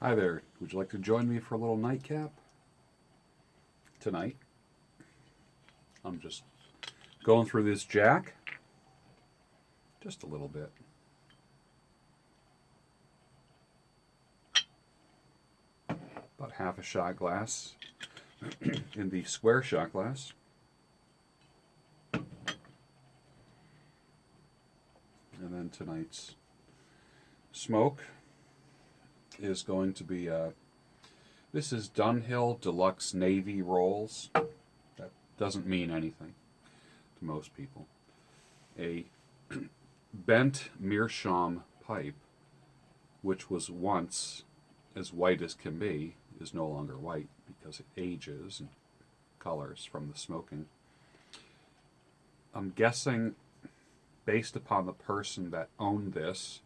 Hi there. Would you like to join me for a little nightcap tonight? I'm just going through this jack just a little bit. About half a shot glass in the square shot glass. And then tonight's smoke is going to be this is Dunhill Deluxe Navy Rolls. That doesn't mean anything to most people. A bent Meisterschaum pipe, which was once as white as can be, is no longer white because it ages and colors from the smoking. I'm guessing, based upon the person that owned this,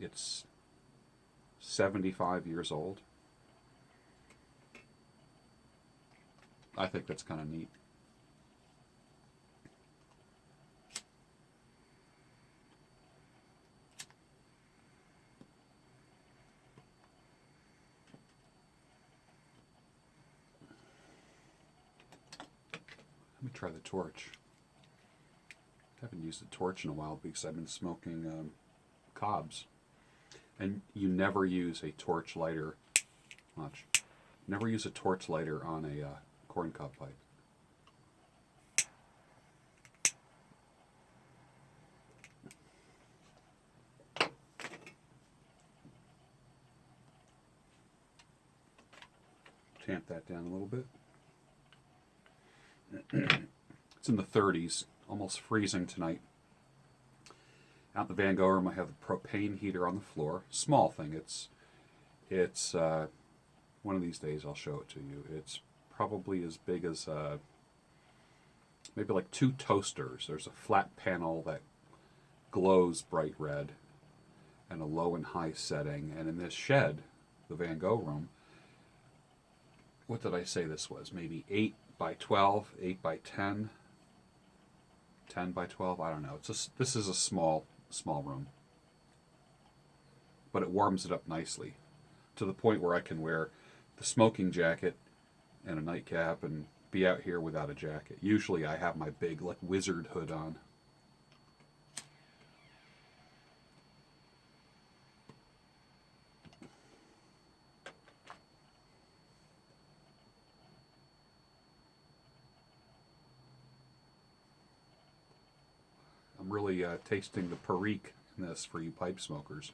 it's 75 years old. I think that's kind of neat. Let me try the torch. I haven't used the torch in a while because I've been smoking cobs. And you never use a torch lighter much. Never use a torch lighter on a corn cob pipe. Tamp that down a little bit. It's in the 30s, almost freezing tonight. Out in the Van Gogh room, I have the propane heater on the floor. Small thing. It's one of these days I'll show it to you. It's probably as big as maybe like 2 toasters. There's a flat panel that glows bright red and a low and high setting. And in this shed, the Van Gogh room, what did I say this was? Maybe 8 by 12, 8 by 10, 10 by 12. I don't know. This is a small room, but it warms it up nicely to the point where I can wear the smoking jacket and a nightcap and be out here without a jacket. Usually I have my big like wizard hood on. I'm really tasting the perique in this for you pipe smokers.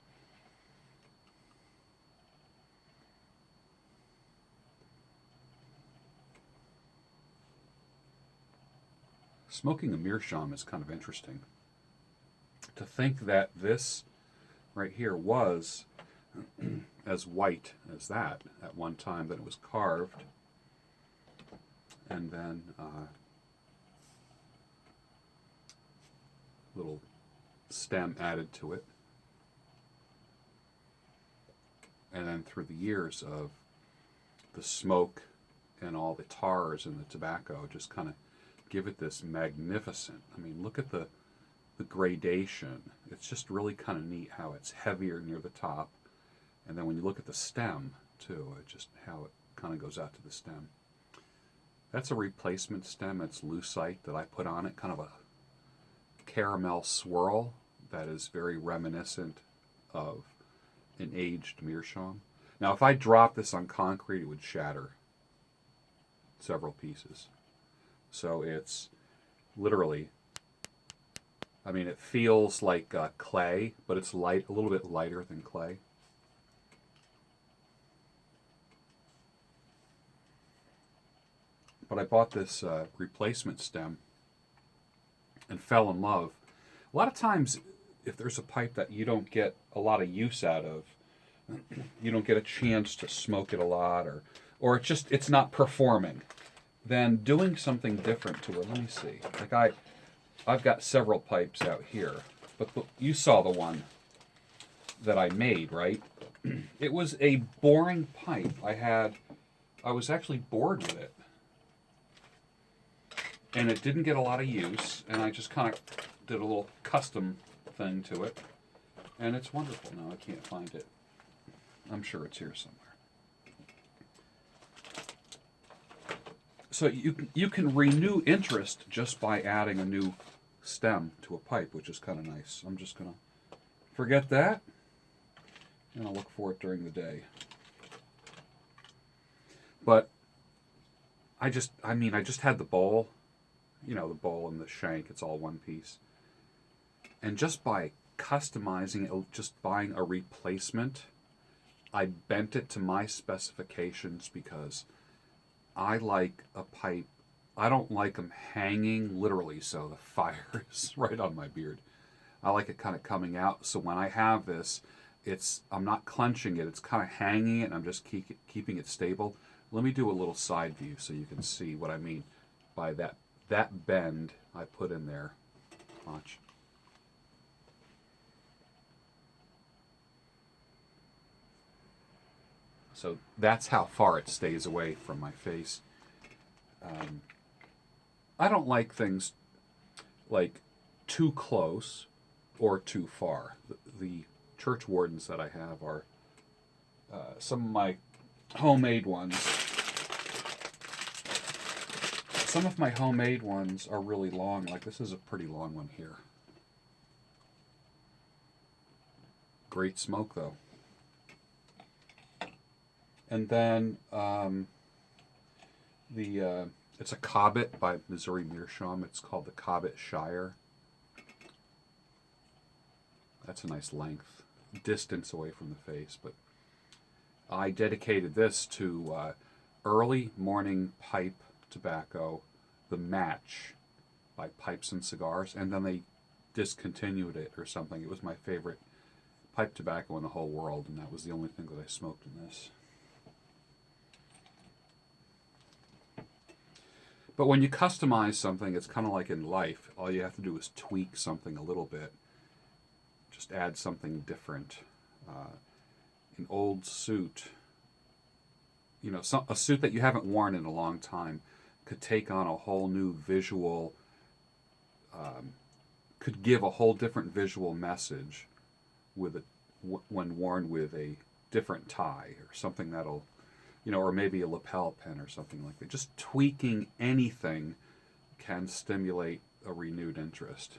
Smoking a Meisterschaum is kind of interesting. To think that this right here was as white as that at one time, that it was carved and then little stem added to it, and then through the years of the smoke and all the tars and the tobacco just kind of give it this magnificent, I mean, look at the gradation. It's just really kind of neat how it's heavier near the top, and then when you look at the stem too, it just how it kind of goes out to the stem. That's a replacement stem. It's lucite that I put on it, kind of a caramel swirl that is very reminiscent of an aged Meisterschaum. Now, if I drop this on concrete, it would shatter several pieces. So it's literally, I mean, it feels like clay, but it's light, a little bit lighter than clay. But I bought this replacement stem and fell in love. A lot of times, if there's a pipe that you don't get a lot of use out of, you don't get a chance to smoke it a lot, or it's not performing, then doing something different to it. Let me see. Like I've got several pipes out here, but you saw the one that I made, right? It was a boring pipe. I was actually bored with it. And it didn't get a lot of use, and I just kind of did a little custom thing to it, and it's wonderful. Now I can't find it. I'm sure it's here somewhere. So you can renew interest just by adding a new stem to a pipe, which is kind of nice. I'm just going to forget that, and I'll look for it during the day. But I just had the bowl, the bowl and the shank, it's all one piece. And just by customizing it, just buying a replacement, I bent it to my specifications because I like a pipe. I don't like them hanging, literally, so the fire is right on my beard. I like it kind of coming out, so when I have this, I'm not clenching it, it's kind of hanging it, and I'm just keeping it stable. Let me do a little side view so you can see what I mean by that bend I put in there. Watch. So that's how far it stays away from my face. I don't like things like too close or too far. The Churchwardens that I have are some of my homemade ones. Some of my homemade ones are really long. Like this is a pretty long one here. Great smoke though. And then it's a Cobbett by Missouri Meerschaum. It's called the Cobbett Shire. That's a nice length, distance away from the face. But I dedicated this to early morning pipe tobacco, the Match by Pipes and Cigars, and then they discontinued it or something. It was my favorite pipe tobacco in the whole world, and that was the only thing that I smoked in this. But when you customize something, it's kind of like in life. All you have to do is tweak something a little bit. Just add something different. An old suit, a suit that you haven't worn in a long time could take on a whole new visual, could give a whole different visual message when worn with a different tie or something that'll, or maybe a lapel pin or something like that. Just tweaking anything can stimulate a renewed interest.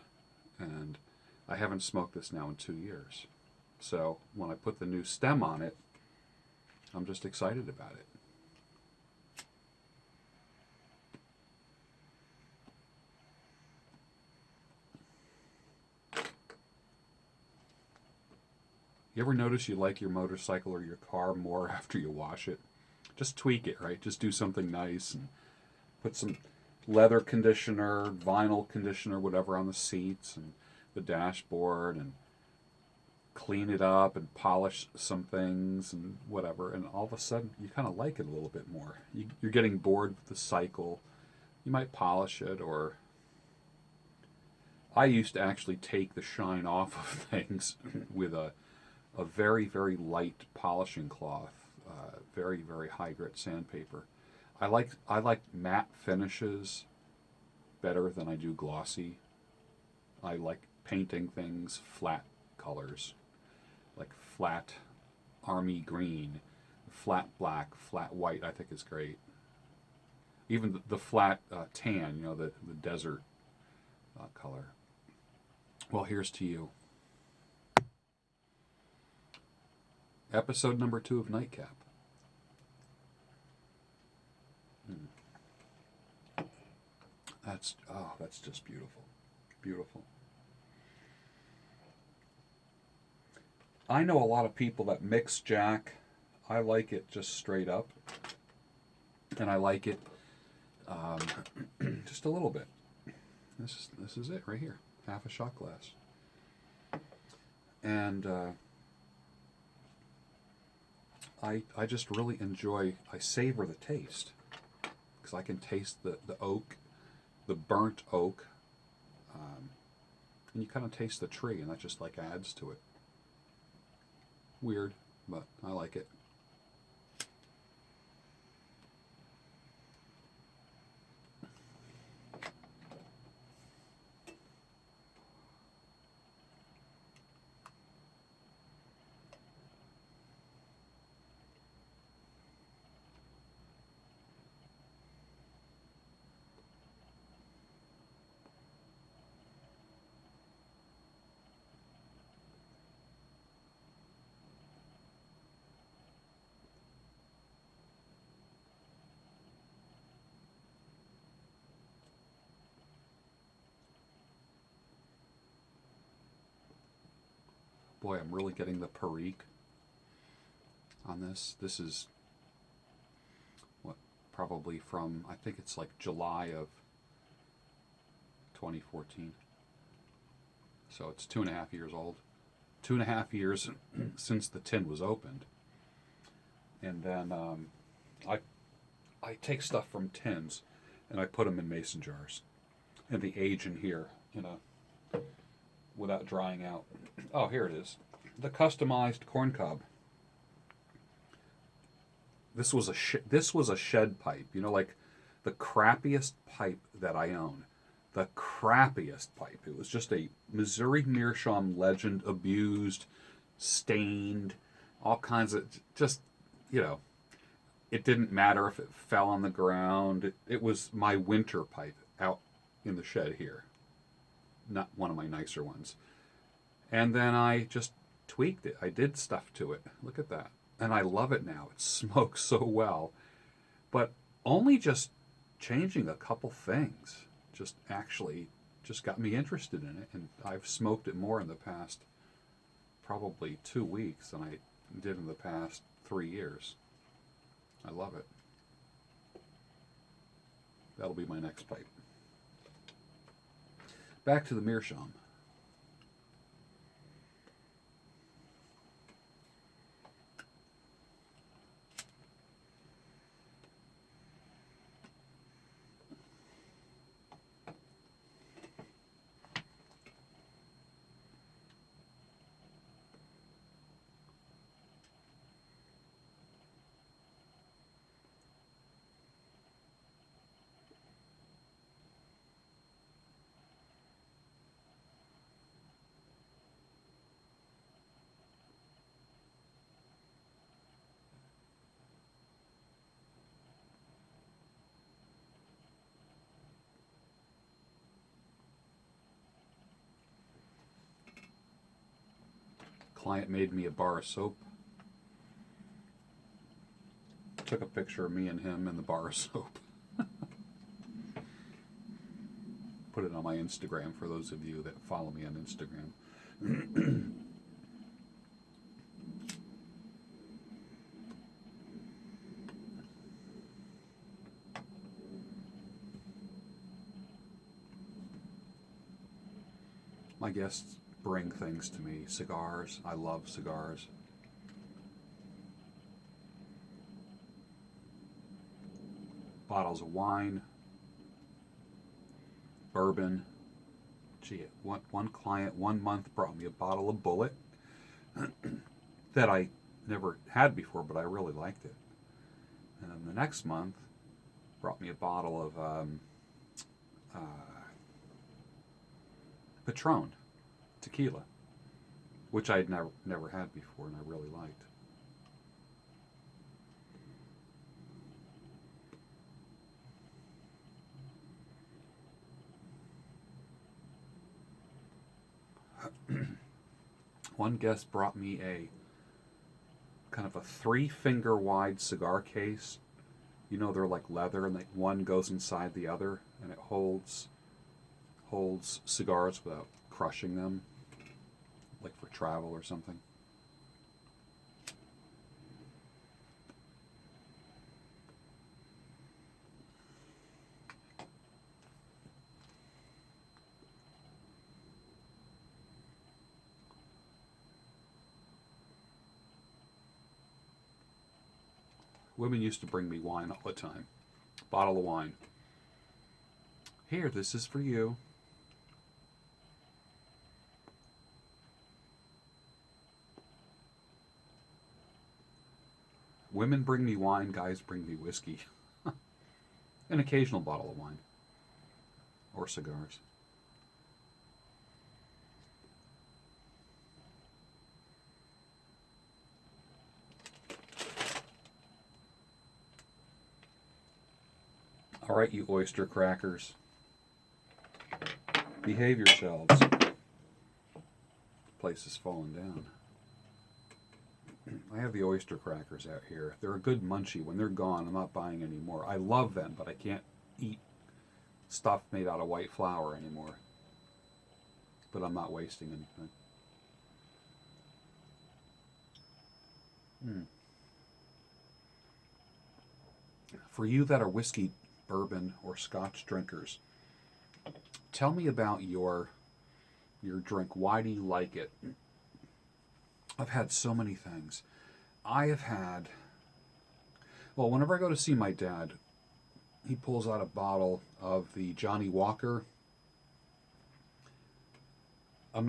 And I haven't smoked this now in 2 years. So when I put the new stem on it, I'm just excited about it. You ever notice you like your motorcycle or your car more after you wash it? Just tweak it, right? Just do something nice and put some leather conditioner, vinyl conditioner, whatever on the seats and the dashboard, and clean it up and polish some things and whatever. And all of a sudden, you kind of like it a little bit more. You're getting bored with the cycle. You might polish it, or I used to actually take the shine off of things with a very, very light polishing cloth. Very, very high grit sandpaper. I like matte finishes better than I do glossy. I like painting things flat colors, like flat army green, flat black, flat white. I think is great. Even the flat tan, the desert color. Well, here's to you. Episode number 2 of Nightcap. That's just beautiful. Beautiful. I know a lot of people that mix Jack. I like it just straight up. And I like it just a little bit. This is it right here. Half a shot glass. And I just really enjoy, I savor the taste. Because I can taste the oak, the burnt oak, and you kind of taste the tree, and that just like adds to it. Weird, but I like it. Boy, I'm really getting the Perique on this. This is what, probably from, I think it's like July of 2014. So it's 2.5 years old. 2.5 years since the tin was opened. And then I take stuff from tins and I put them in mason jars. And they age in here, without drying out. Oh, here it is. The customized corn cob. This was a shed pipe, like the crappiest pipe that I own. The crappiest pipe. It was just a Missouri Meerschaum Legend, abused, stained, all kinds of, just, it didn't matter if it fell on the ground. It was my winter pipe out in the shed here. Not one of my nicer ones. And then I just tweaked it. I did stuff to it. Look at that. And I love it now. It smokes so well. But only just changing a couple things just got me interested in it. And I've smoked it more in the past probably 2 weeks than I did in the past 3 years. I love it. That'll be my next pipe. Back to the Meerschaum. Client made me a bar of soap. Took a picture of me and him in the bar of soap. Put it on my Instagram for those of you that follow me on Instagram. My guests bring things to me. Cigars. I love cigars. Bottles of wine. Bourbon. Gee, one client 1 month brought me a bottle of Bullet that I never had before, but I really liked it. And then the next month brought me a bottle of Patron tequila, which I'd never had before and I really liked. One guest brought me a kind of a 3-finger wide cigar case. They're like leather, and one goes inside the other, and it holds cigars without crushing them, like for travel or something. Women used to bring me wine all the time. Bottle of wine. Here, this is for you. Women bring me wine, guys bring me whiskey. An occasional bottle of wine. Or cigars. All right, you oyster crackers. Behave yourselves. Place is falling down. I have the oyster crackers out here. They're a good munchie. When they're gone, I'm not buying any more. I love them, but I can't eat stuff made out of white flour anymore. But I'm not wasting anything. Mm. For you that are whiskey, bourbon, or Scotch drinkers, tell me about your drink. Why do you like it? I've had so many things. I have had, well, whenever I go to see my dad, he pulls out a bottle of the Johnny Walker. I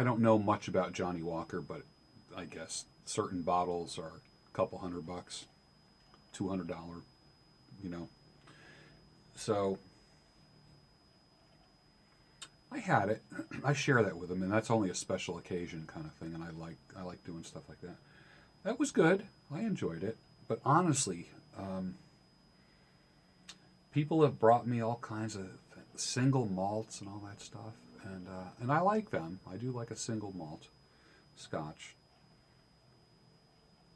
don't know much about Johnny Walker, but I guess certain bottles are a couple $100, $200, you know. So I had it. I share that with him, and that's only a special occasion kind of thing. And I like doing stuff like that. That was good. I enjoyed it. But honestly, people have brought me all kinds of single malts and all that stuff, and I like them. I do like a single malt Scotch.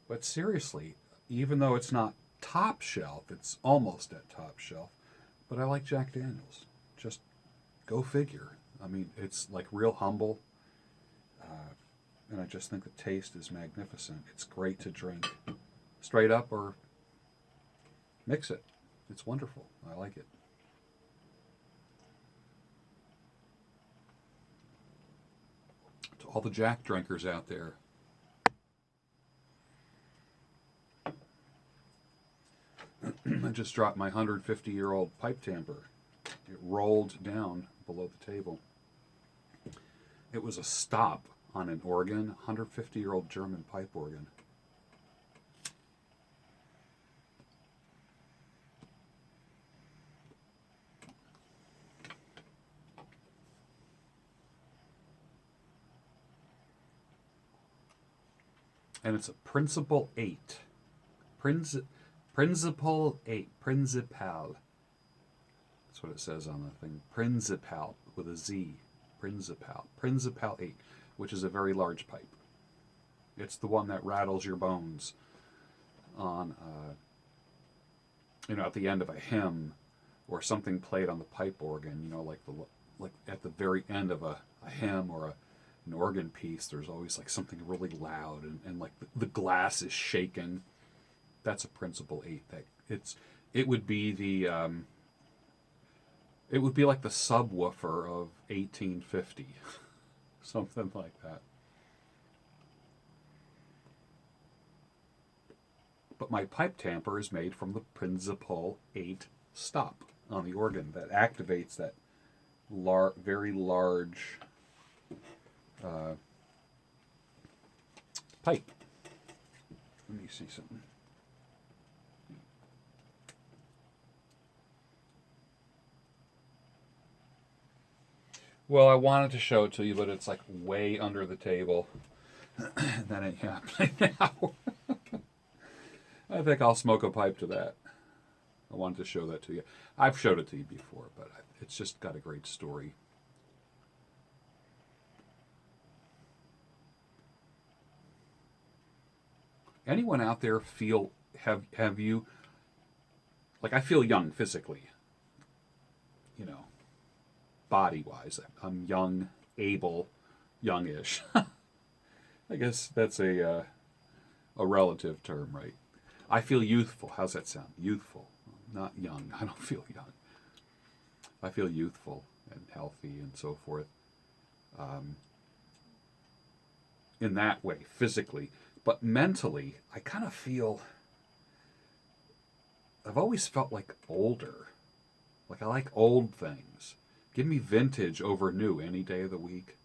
But seriously, even though it's not top shelf, it's almost at top shelf. But I like Jack Daniels. Just go figure. I mean, it's like real humble, and I just think the taste is magnificent. It's great to drink straight up or mix it. It's wonderful. I like it. To all the Jack drinkers out there, I just dropped my 150-year-old pipe tamper. It rolled down below the table. It was a stop on an organ, 150-year-old German pipe organ. And it's a Principal 8. Principal 8. Principal. That's what it says on the thing. Principal with a Z. Principal. Principal 8, which is a very large pipe. It's the one that rattles your bones on, at the end of a hymn or something played on the pipe organ. Like at the very end of a hymn or an organ piece, there's always like something really loud and like the glass is shaking. That's a Principal 8. It would be like the subwoofer of 1850, something like that. But my pipe tamper is made from the Principal 8 stop on the organ that activates that very large pipe. Let me see something. Well, I wanted to show it to you, but it's like way under the table. That ain't happening now. I think I'll smoke a pipe to that. I wanted to show that to you. I've showed it to you before, but it's just got a great story. Anyone out there have you, like, I feel young physically, body-wise. I'm young, able, youngish. I guess that's a relative term, right? I feel youthful. How's that sound? Youthful. Not young. I don't feel young. I feel youthful and healthy and so forth. In that way, physically. But mentally, I kind of feel... I've always felt like older. Like I like old things. Give me vintage over new any day of the week.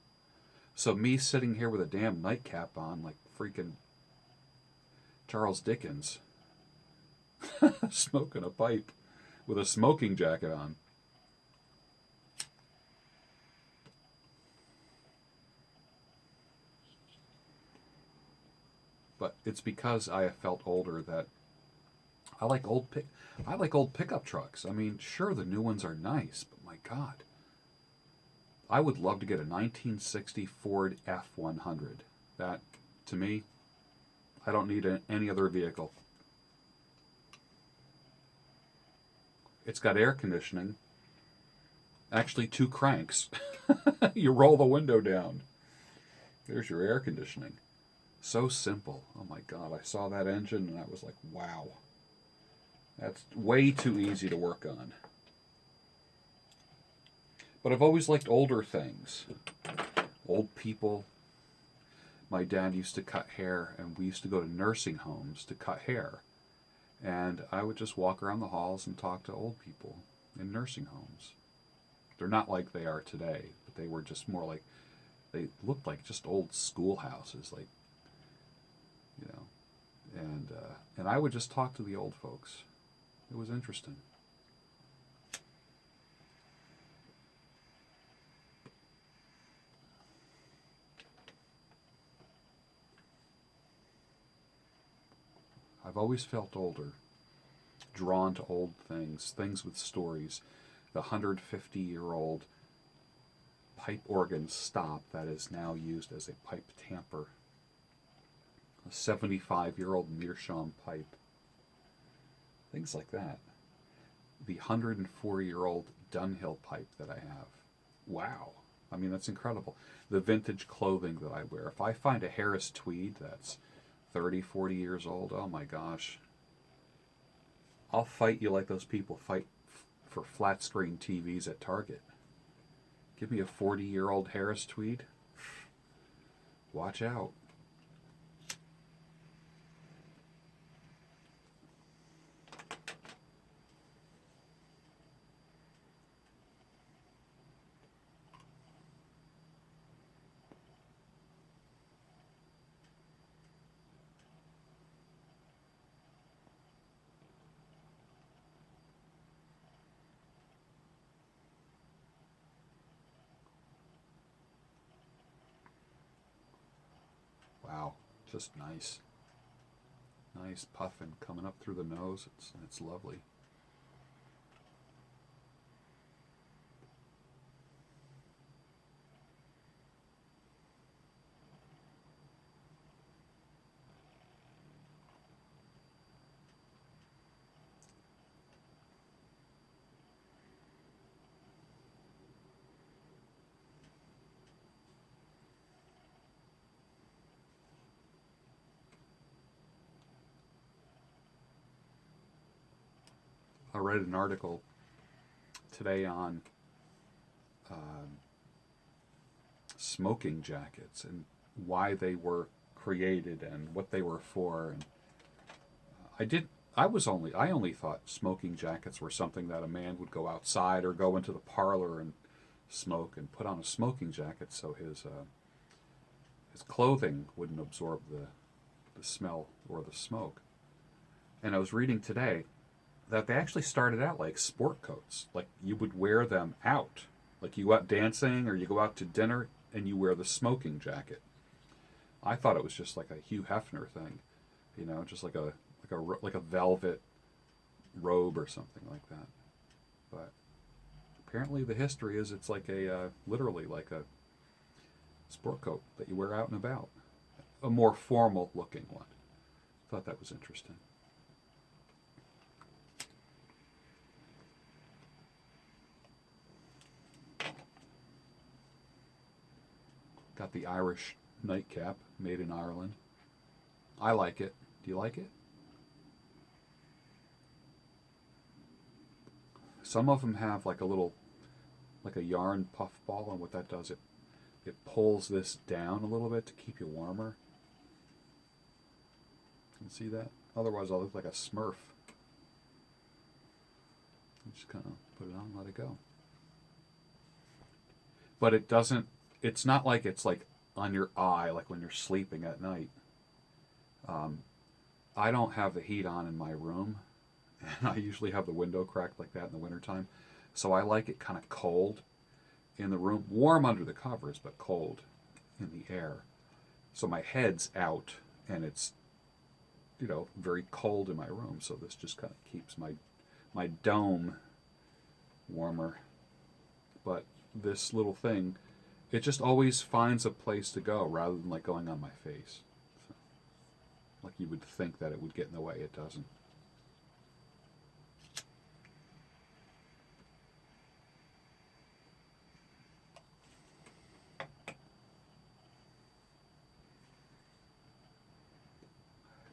So me sitting here with a damn nightcap on like freaking Charles Dickens, smoking a pipe with a smoking jacket on. But it's because I have felt older that I like old pickup trucks. I mean, sure, the new ones are nice, but my God, I would love to get a 1960 Ford F100. That, to me, I don't need any other vehicle. It's got air conditioning. Actually, 2 cranks. You roll the window down. There's your air conditioning. So simple. Oh my God, I saw that engine and I was like, wow. That's way too easy to work on. But I've always liked older things. Old people. My dad used to cut hair, and we used to go to nursing homes to cut hair. And I would just walk around the halls and talk to old people in nursing homes. They're not like they are today, but they were just more like, they looked like just old schoolhouses, like, you know. And I would just talk to the old folks. It was interesting. I've always felt older, drawn to old things, things with stories. The 150-year-old pipe organ stop that is now used as a pipe tamper. A 75-year-old Meisterschaum pipe. Things like that. The 104-year-old Dunhill pipe that I have. Wow. I mean, that's incredible. The vintage clothing that I wear. If I find a Harris tweed that's 30, 40 years old, oh my gosh. I'll fight you like those people fight for flat screen TVs at Target. Give me a 40-year-old Harris tweed. Watch out. Wow, just nice. Nice puffing coming up through the nose. It's lovely. I read an article today on smoking jackets and why they were created and what they were for. And I only thought smoking jackets were something that a man would go outside or go into the parlor and smoke and put on a smoking jacket so his clothing wouldn't absorb the smell or the smoke. And I was reading today that they actually started out like sport coats. Like you would wear them out. Like you go out dancing or you go out to dinner and you wear the smoking jacket. I thought it was just like a Hugh Hefner thing, you know, just like a velvet robe or something like that. But apparently the history is it's like literally like a sport coat that you wear out and about. A more formal looking one. Thought that was interesting. Got the Irish Nightcap, made in Ireland. I like it. Do you like it? Some of them have like a yarn puffball, and what that does, it pulls this down a little bit to keep you warmer. Can you see that? Otherwise, I'll look like a Smurf. Just kind of put it on and let it go. But it doesn't. It's not like it's like on your eye, like when you're sleeping at night. I don't have the heat on in my room, and I usually have the window cracked like that in the wintertime. So I like it kind of cold in the room, warm under the covers, but cold in the air. So my head's out, and it's, you know, very cold in my room. So this just kind of keeps my dome warmer. But this little thing, it just always finds a place to go rather than like going on my face. So, like you would think that it would get in the way, it doesn't.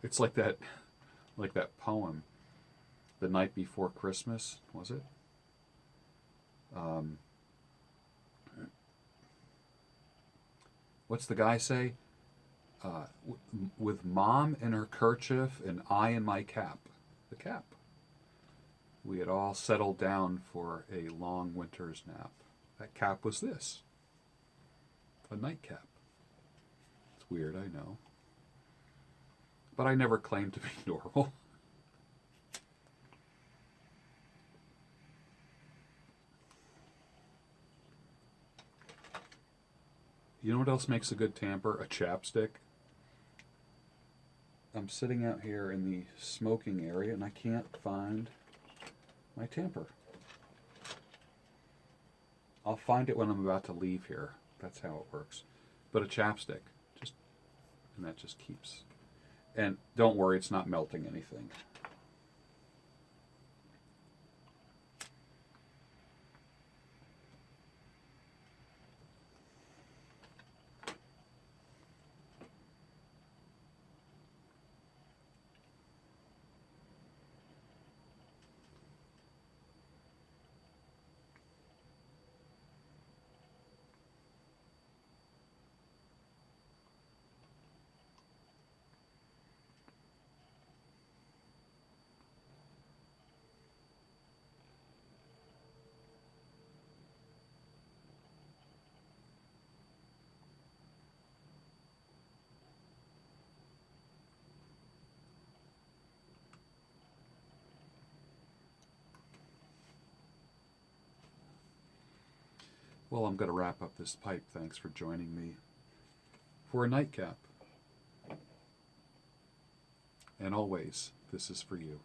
It's like that poem, "The Night Before Christmas," was it? Um, what's the guy say? With mom in her kerchief and I in my cap, the cap. We had all settled down for a long winter's nap. That cap was this, a nightcap. It's weird, I know. But I never claimed to be normal. You know what else makes a good tamper? A chapstick. I'm sitting out here in the smoking area and I can't find my tamper. I'll find it when I'm about to leave here. That's how it works. But a chapstick, and that just keeps. And don't worry, it's not melting anything. Well, I'm going to wrap up this pipe. Thanks for joining me for a nightcap. And always, this is for you.